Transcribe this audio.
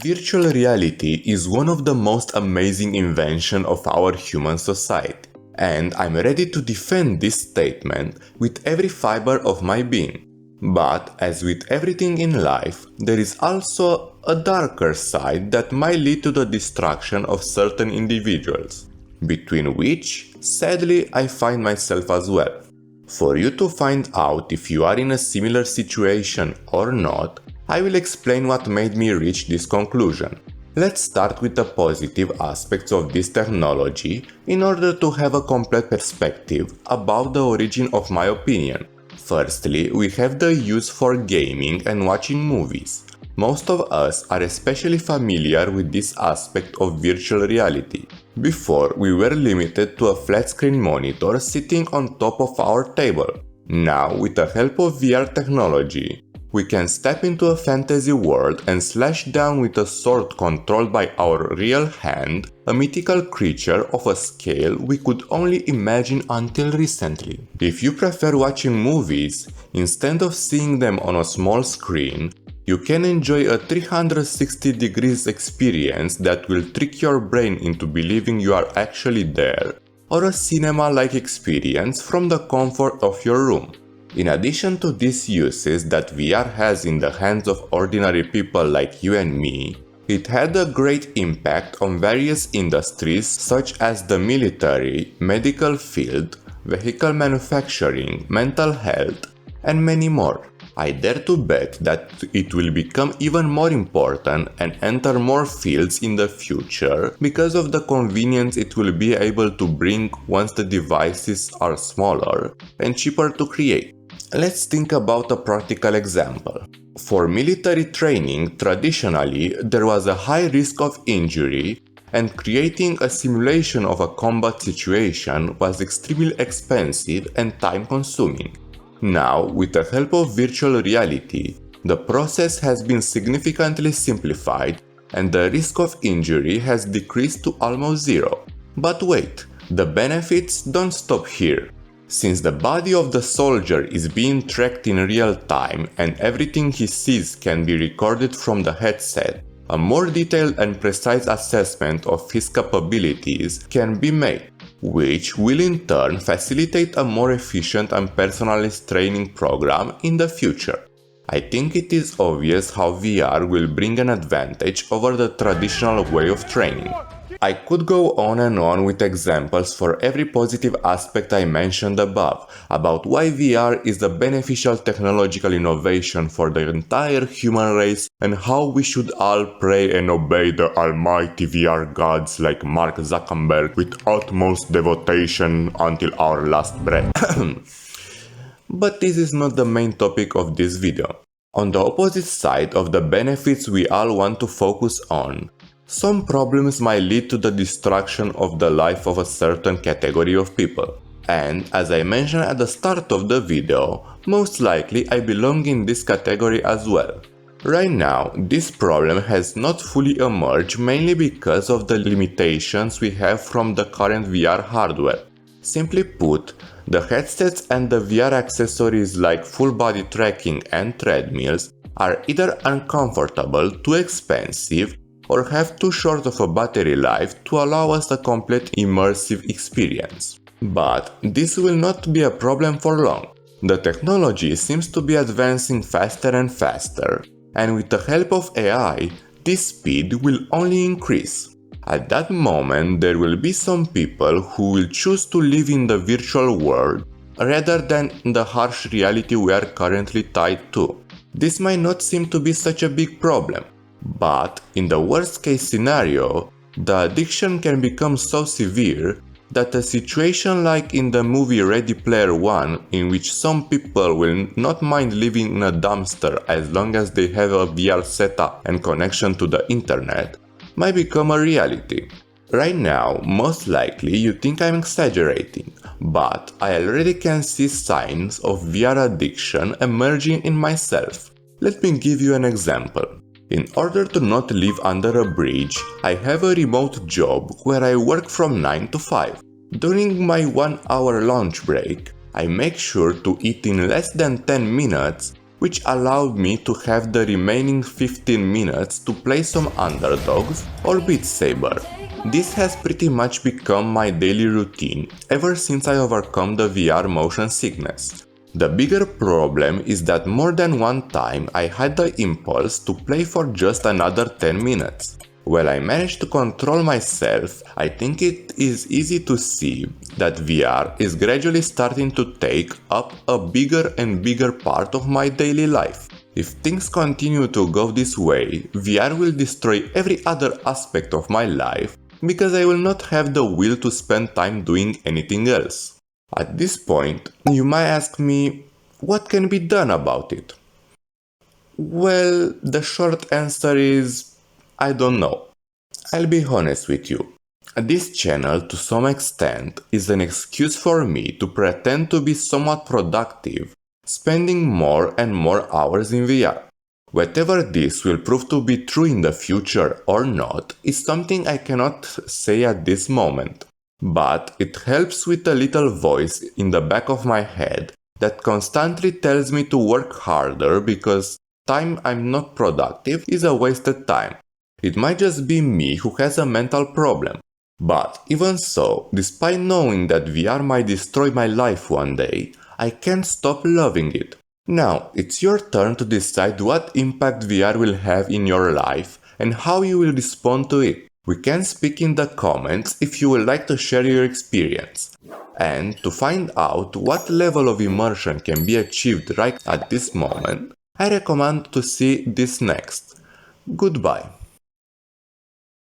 Virtual reality is one of the most amazing inventions of our human society, and I'm ready to defend this statement with every fiber of my being. But as with everything in life, there is also a darker side that might lead to the destruction of certain individuals, between which, sadly, I find myself as well. For you to find out if you are in a similar situation or not, I will explain what made me reach this conclusion. Let's start with the positive aspects of this technology in order to have a complete perspective about the origin of my opinion. Firstly, we have the use for gaming and watching movies. Most of us are especially familiar with this aspect of virtual reality. Before, we were limited to a flat screen monitor sitting on top of our table. Now, with the help of VR technology, we can step into a fantasy world and slash down with a sword controlled by our real hand, a mythical creature of a scale we could only imagine until recently. If you prefer watching movies, instead of seeing them on a small screen, you can enjoy a 360 degrees experience that will trick your brain into believing you are actually there, or a cinema-like experience from the comfort of your room. In addition to these uses that VR has in the hands of ordinary people like you and me, it had a great impact on various industries such as the military, medical field, vehicle manufacturing, mental health, and many more. I dare to bet that it will become even more important and enter more fields in the future because of the convenience it will be able to bring once the devices are smaller and cheaper to create. Let's think about a practical example. For military training, traditionally, there was a high risk of injury, and creating a simulation of a combat situation was extremely expensive and time-consuming. Now, with the help of virtual reality, the process has been significantly simplified and the risk of injury has decreased to almost zero. But wait, the benefits don't stop here. Since the body of the soldier is being tracked in real time and everything he sees can be recorded from the headset, a more detailed and precise assessment of his capabilities can be made, which will in turn facilitate a more efficient and personalized training program in the future. I think it is obvious how VR will bring an advantage over the traditional way of training. I could go on and on with examples for every positive aspect I mentioned above, about why VR is a beneficial technological innovation for the entire human race and how we should all pray and obey the almighty VR gods like Mark Zuckerberg with utmost devotion until our last breath. But this is not the main topic of this video. On the opposite side of the benefits we all want to focus on, some problems might lead to the destruction of the life of a certain category of people. And as I mentioned at the start of the video, most likely I belong in this category as well. Right now, this problem has not fully emerged mainly because of the limitations we have from the current VR hardware. Simply put, the headsets and the VR accessories like full body tracking and treadmills are either uncomfortable, too expensive, or have too short of a battery life to allow us a complete immersive experience. But this will not be a problem for long. The technology seems to be advancing faster and faster, and with the help of AI, this speed will only increase. At that moment, there will be some people who will choose to live in the virtual world rather than the harsh reality we are currently tied to. This might not seem to be such a big problem, but in the worst case scenario, the addiction can become so severe that a situation like in the movie Ready Player One, in which some people will not mind living in a dumpster as long as they have a VR setup and connection to the internet, might become a reality. Right now, most likely you think I'm exaggerating, but I already can see signs of VR addiction emerging in myself. Let me give you an example. In order to not live under a bridge, I have a remote job where I work from 9 to 5. During my 1-hour lunch break, I make sure to eat in less than 10 minutes which allowed me to have the remaining 15 minutes to play some Underdogs or Beat Saber. This has pretty much become my daily routine ever since I overcome the VR motion sickness. The bigger problem is that more than one time I had the impulse to play for just another 10 minutes. While I managed to control myself, I think it is easy to see that VR is gradually starting to take up a bigger and bigger part of my daily life. If things continue to go this way, VR will destroy every other aspect of my life because I will not have the will to spend time doing anything else. At this point, you might ask me, what can be done about it? Well, the short answer is, I don't know. I'll be honest with you. This channel, to some extent, is an excuse for me to pretend to be somewhat productive, spending more and more hours in VR. Whatever this will prove to be true in the future or not is something I cannot say at this moment. But it helps with a little voice in the back of my head that constantly tells me to work harder because time I'm not productive is a wasted time. It might just be me who has a mental problem. But even so, despite knowing that VR might destroy my life one day, I can't stop loving it. Now, it's your turn to decide what impact VR will have in your life and how you will respond to it. We can speak in the comments if you would like to share your experience. And to find out what level of immersion can be achieved right at this moment, I recommend to see this next. Goodbye.